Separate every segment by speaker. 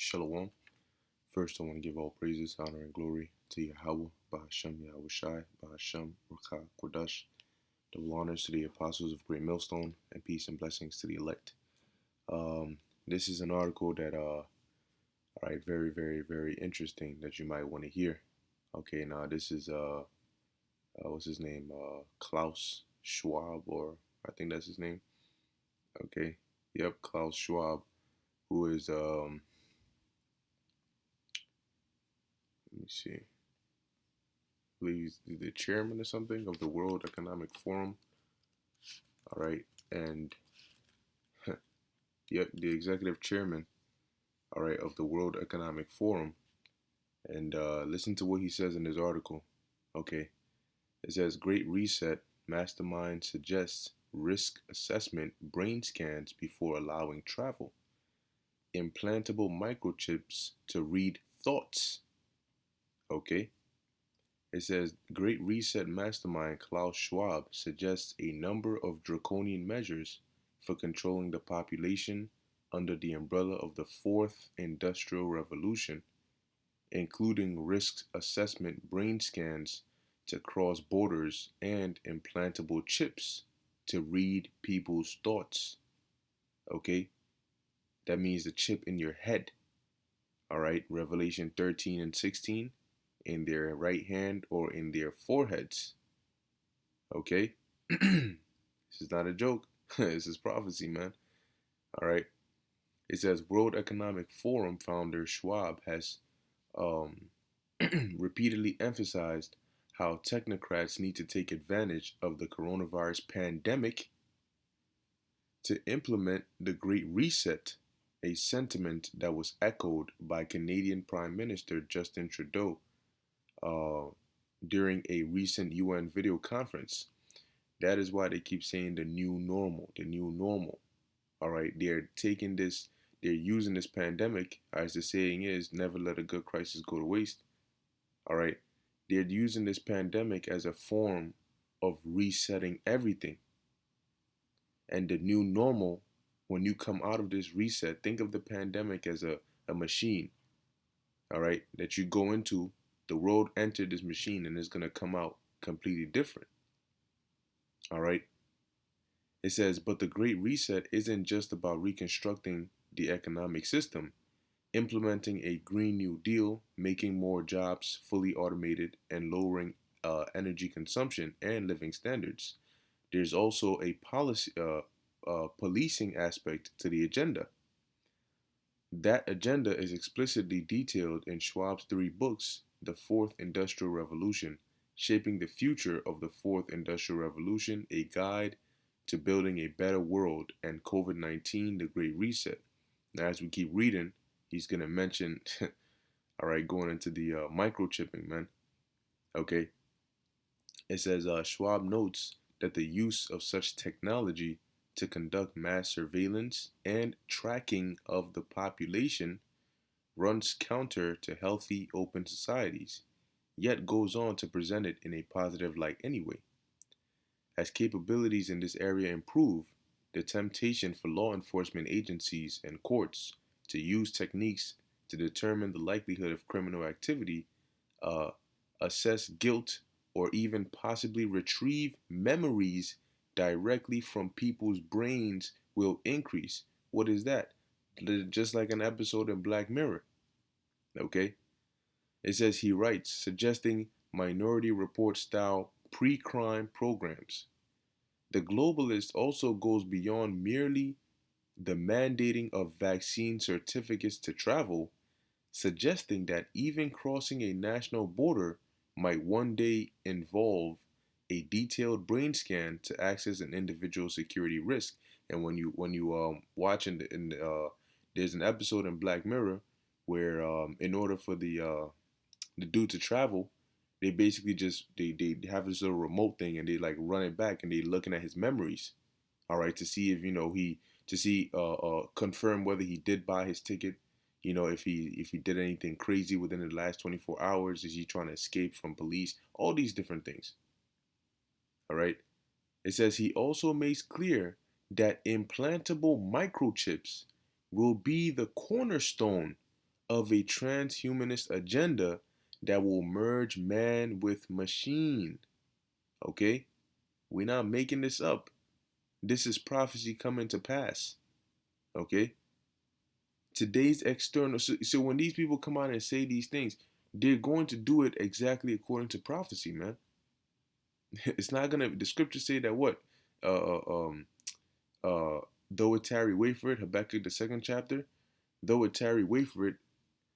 Speaker 1: Shalom. First, I want to give all praises, honor, and glory to Yahweh, Bahashem Yahweh Shai, Bahashem Rucha Kodash. Double honors to the apostles of Great Millstone, and peace and blessings to the elect. This is an article that, alright, very, very, very interesting that you might want to hear. Okay, now this is, what's his name? Klaus Schwab, or I think that's his name. Okay, yep, Klaus Schwab, who is, let me see. I believe he's the chairman or something of the World Economic Forum. All right, and yep, the executive chairman. All right, of the World Economic Forum. And listen to what he says in this article. Okay, it says Great Reset Mastermind suggests risk assessment brain scans before allowing travel. Implantable microchips to read thoughts. Okay. It says Great Reset Mastermind Klaus Schwab suggests a number of draconian measures for controlling the population under the umbrella of the Fourth Industrial Revolution, including risk assessment brain scans to cross borders and implantable chips to read people's thoughts. Okay? That means the chip in your head. All right? Revelation 13 and 16. In their right hand or in their foreheads. Okay? This is not a joke. This is prophecy, man. All right. It says World Economic Forum founder Schwab has repeatedly emphasized how technocrats need to take advantage of the coronavirus pandemic to implement the Great Reset, a sentiment that was echoed by Canadian Prime Minister Justin Trudeau during a recent UN video conference. That is why they keep saying the new normal, the new normal. All right, they're using this pandemic, as the saying is, never let a good crisis go to waste. All right, they're using this pandemic as a form of resetting everything. And the new normal, when you come out of this reset, think of the pandemic as a machine, all right, that you go into. The world entered this machine and it's going to come out completely different. All right. It says, but the Great Reset isn't just about reconstructing the economic system, implementing a Green New Deal, making more jobs fully automated, and lowering energy consumption and living standards. There's also a policing aspect to the agenda. That agenda is explicitly detailed in Schwab's 3 books, The Fourth Industrial Revolution, Shaping the Future of the Fourth Industrial Revolution, A Guide to Building a Better World, and COVID-19, The Great Reset. Now, as we keep reading, he's going to mention, all right, going into the microchipping, man. Okay. It says, Schwab notes that the use of such technology to conduct mass surveillance and tracking of the population runs counter to healthy, open societies, yet goes on to present it in a positive light anyway. As capabilities in this area improve, the temptation for law enforcement agencies and courts to use techniques to determine the likelihood of criminal activity, assess guilt, or even possibly retrieve memories directly from people's brains will increase. What is that? Just like an episode in Black Mirror. Okay? It says he writes, suggesting Minority Report style pre-crime programs. The globalist also goes beyond merely the mandating of vaccine certificates to travel, suggesting that even crossing a national border might one day involve a detailed brain scan to access an individual's security risk. And when you watch there's an episode in Black Mirror where in order for the dude to travel, they basically just they have this little remote thing and they like run it back and they looking at his memories, all right, to see if confirm whether he did buy his ticket. If he did anything crazy within the last 24 hours, is he trying to escape from police? All these different things. All right. It says he also makes clear that implantable microchips will be the cornerstone of a transhumanist agenda that will merge man with machine. Okay? We're not making this up. This is prophecy coming to pass. Okay? Today's external. So when these people come out and say these things, they're going to do it exactly according to prophecy, man. It's not gonna. The scriptures say that what? Uh, uh, um, though it tarry, wait for it. Habakkuk the second chapter. Though it tarry, wait for it.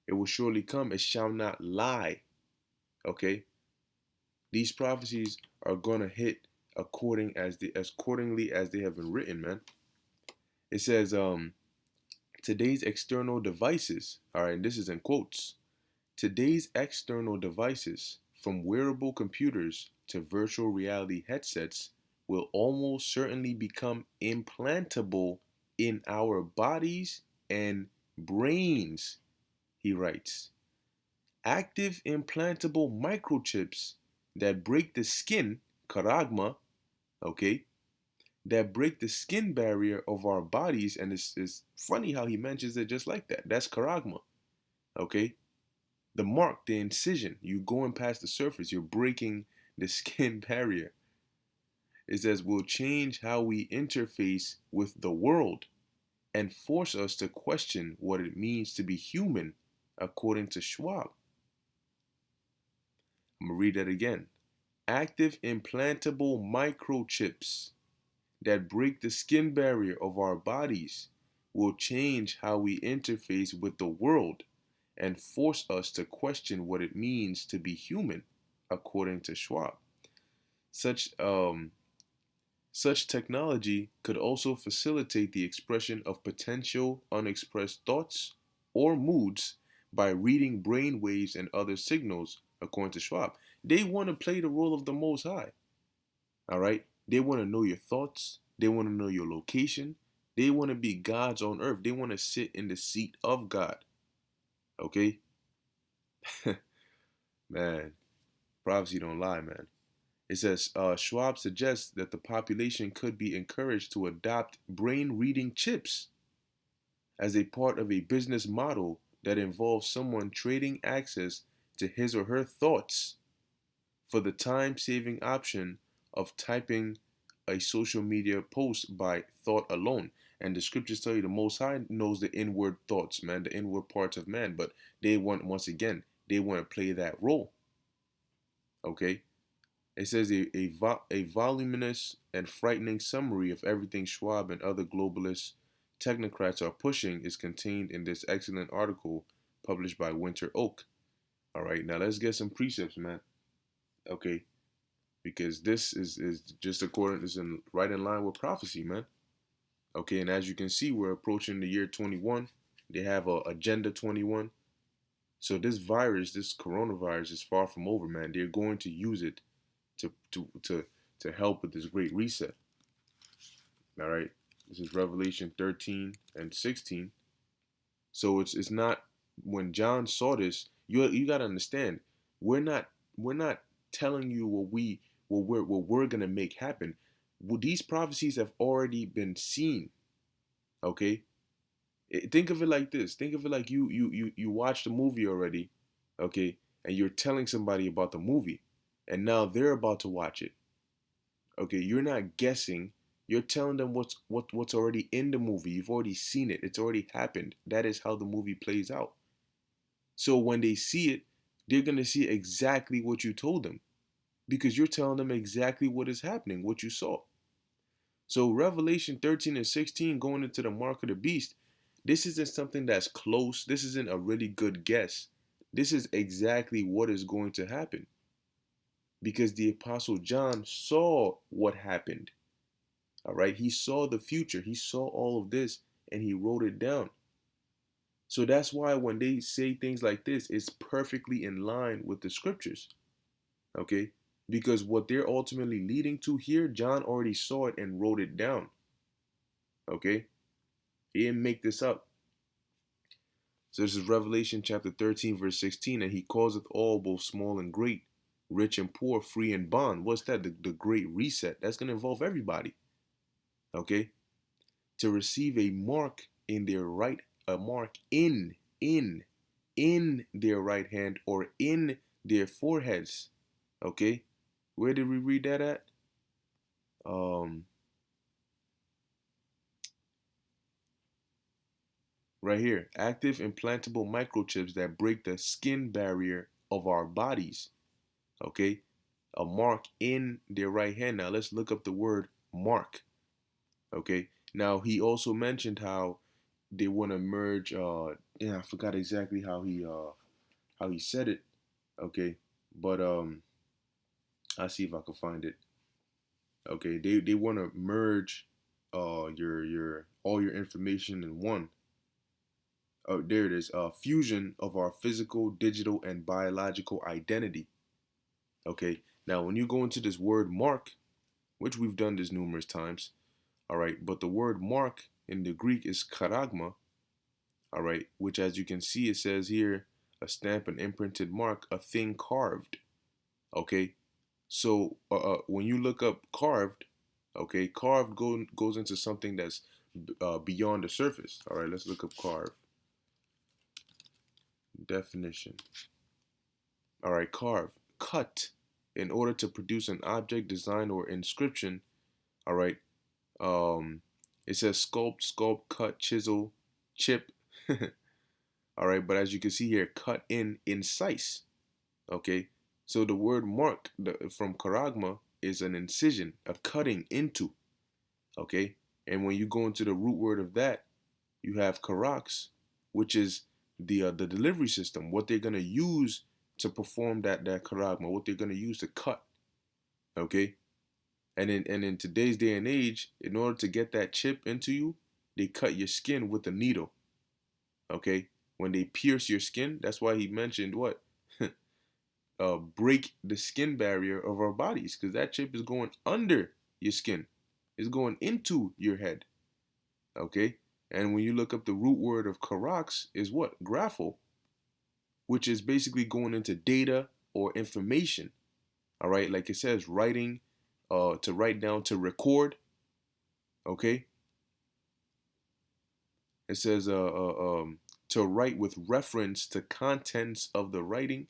Speaker 1: It will surely come. It shall not lie. Okay. These prophecies are gonna hit accordingly as they have been written, man. It says today's external devices. All right, and this is in quotes. Today's external devices, from wearable computers to virtual reality headsets, will almost certainly become implantable in our bodies and brains, he writes. Active implantable microchips that break the skin, charagma, okay, that break the skin barrier of our bodies, and it's funny how he mentions it just like that. That's charagma, okay? The mark, the incision, you going past the surface, you're breaking the skin barrier. It says will change how we interface with the world and force us to question what it means to be human, according to Schwab. I'm going to read that again. Active implantable microchips that break the skin barrier of our bodies will change how we interface with the world and force us to question what it means to be human, according to Schwab. Such such technology could also facilitate the expression of potential unexpressed thoughts or moods by reading brain waves and other signals, according to Schwab. They want to play the role of the Most High. All right? They want to know your thoughts. They want to know your location. They want to be gods on earth. They want to sit in the seat of God. Okay? Man, prophecy don't lie, man. It says Schwab suggests that the population could be encouraged to adopt brain reading chips as a part of a business model that involves someone trading access to his or her thoughts for the time saving option of typing a social media post by thought alone. And the scriptures tell you the Most High knows the inward thoughts, man, the inward parts of man. But they want, once again, they want to play that role. Okay? It says a voluminous and frightening summary of everything Schwab and other globalist technocrats are pushing is contained in this excellent article published by Winter Oak. All right, now let's get some precepts, man. Okay, because this is just according, is in right in line with prophecy, man. Okay, and as you can see, we're approaching the year 21. They have a agenda 21. So this virus, this coronavirus, is far from over, man. They're going to use it to to to to help with this great reset. All right, this is Revelation 13 and 16. So it's not, when John saw this, you got to understand, we're not telling you what we're gonna make happen. Well, these prophecies have already been seen. Okay, think of it like this. Think of it like you watched the movie already. Okay, and you're telling somebody about the movie, and now they're about to watch it. Okay, you're not guessing. You're telling them what's already in the movie. You've already seen it. It's already happened. That is how the movie plays out. So when they see it, they're gonna see exactly what you told them, because you're telling them exactly what is happening, what you saw. So Revelation 13 and 16 going into the mark of the beast, this isn't something that's close. This isn't a really good guess. This is exactly what is going to happen, because the Apostle John saw what happened. All right. He saw the future. He saw all of this and he wrote it down. So that's why when they say things like this, it's perfectly in line with the scriptures. Okay. Because what they're ultimately leading to here, John already saw it and wrote it down. Okay. He didn't make this up. So this is Revelation chapter 13, verse 16. And he causeth all, both small and great, rich and poor, free and bond. What's that? The great reset. That's going to involve everybody. Okay. To receive a mark in their right, a mark in in their right hand or in their foreheads. Okay, where did we read that at? Right here, active implantable microchips that break the skin barrier of our bodies. Okay, a mark in their right hand. Now let's look up the word mark. Okay, now he also mentioned how they want to merge. Yeah, I forgot exactly how he said it. Okay, but I'll see if I can find it. Okay, they want to merge your all your information in one. Oh, there it is. Fusion of our physical, digital, and biological identity. Okay, now when you go into this word mark, which we've done this numerous times, all right, but the word mark in the Greek is charagma, all right, which as you can see, it says here, a stamp, an imprinted mark, a thing carved. Okay, so when you look up carved, okay, carved goes into something that's beyond the surface. All right, let's look up carved. Definition. All right, carve, cut, in order to produce an object, design, or inscription. All right, um, it says sculpt, cut, chisel, chip. All right, but as you can see here, cut in, incise. Okay, so the word mark from charagma is an incision, a cutting into. Okay, and when you go into the root word of that, you have karax, which is the delivery system, what they're gonna use to perform that charagma, what they're gonna use to cut. Okay, and in today's day and age, in order to get that chip into you, they cut your skin with a needle. Okay, when they pierce your skin, that's why he mentioned what break the skin barrier of our bodies, because that chip is going under your skin, it's going into your head. Okay, and when you look up the root word of karax is what graphel, which is basically going into data or information. All right, like it says, writing, to write down, to record. Okay, it says to write with reference to contents of the writing,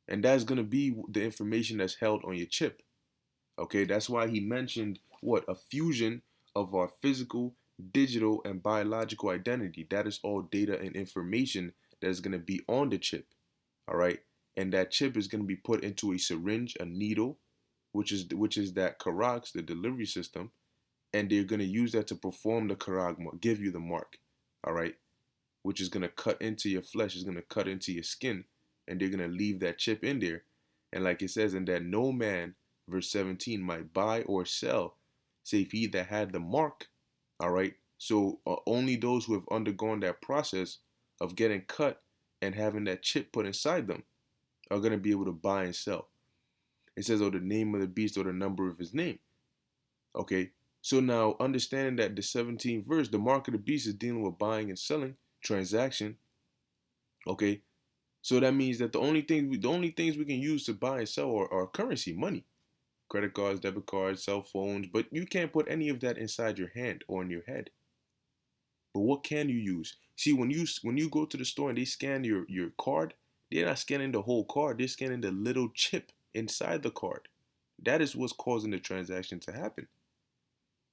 Speaker 1: and that's gonna be the information that's held on your chip. Okay, that's why he mentioned what a fusion of our physical, digital, and biological identity. That is all data and information that is gonna be on the chip. All right, and that chip is gonna be put into a syringe, a needle, which is that karax, the delivery system, and they're gonna use that to perform the charagma, give you the mark. All right, which is going to cut into your flesh, is going to cut into your skin, and they're going to leave that chip in there. And like it says, in that no man, verse 17, might buy or sell, save he that had the mark. All right, so only those who have undergone that process of getting cut and having that chip put inside them are going to be able to buy and sell. It says, oh, the name of the beast or the number of his name. Okay, so now understanding that the 17th verse, the mark of the beast is dealing with buying and selling, transaction. Okay, so that means that the only things we can use to buy and sell are currency, money, credit cards, debit cards, cell phones. But you can't put any of that inside your hand or in your head. But what can you use? See, when you go to the store and they scan your card, they're not scanning the whole card. They're scanning the little chip inside the card. That is what's causing the transaction to happen,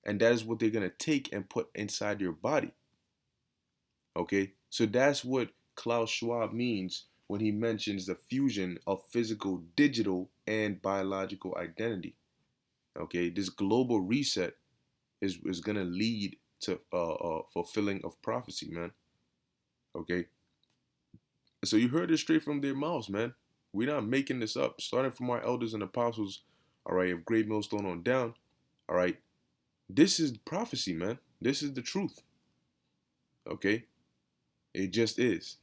Speaker 1: and that is what they're gonna take and put inside your body. Okay, so that's what Klaus Schwab means when he mentions the fusion of physical, digital, and biological identity. Okay, this global reset is gonna lead to fulfilling of prophecy, man. Okay, so you heard it straight from their mouths, man. We're not making this up. Starting from our elders and apostles, all right, of Great Millstone on down, all right. This is prophecy, man. This is the truth. Okay, it just is.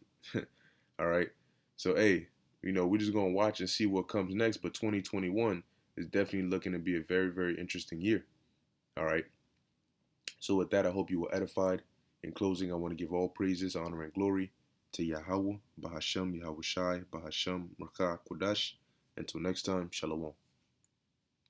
Speaker 1: All right. So, hey, we're just going to watch and see what comes next. But 2021 is definitely looking to be a very, very interesting year. All right. So, with that, I hope you were edified. In closing, I want to give all praises, honor, and glory to Yahweh, Bahashem, Yahweh Shai, Bahashem, Rakah, Kodash. Until next time, Shalom.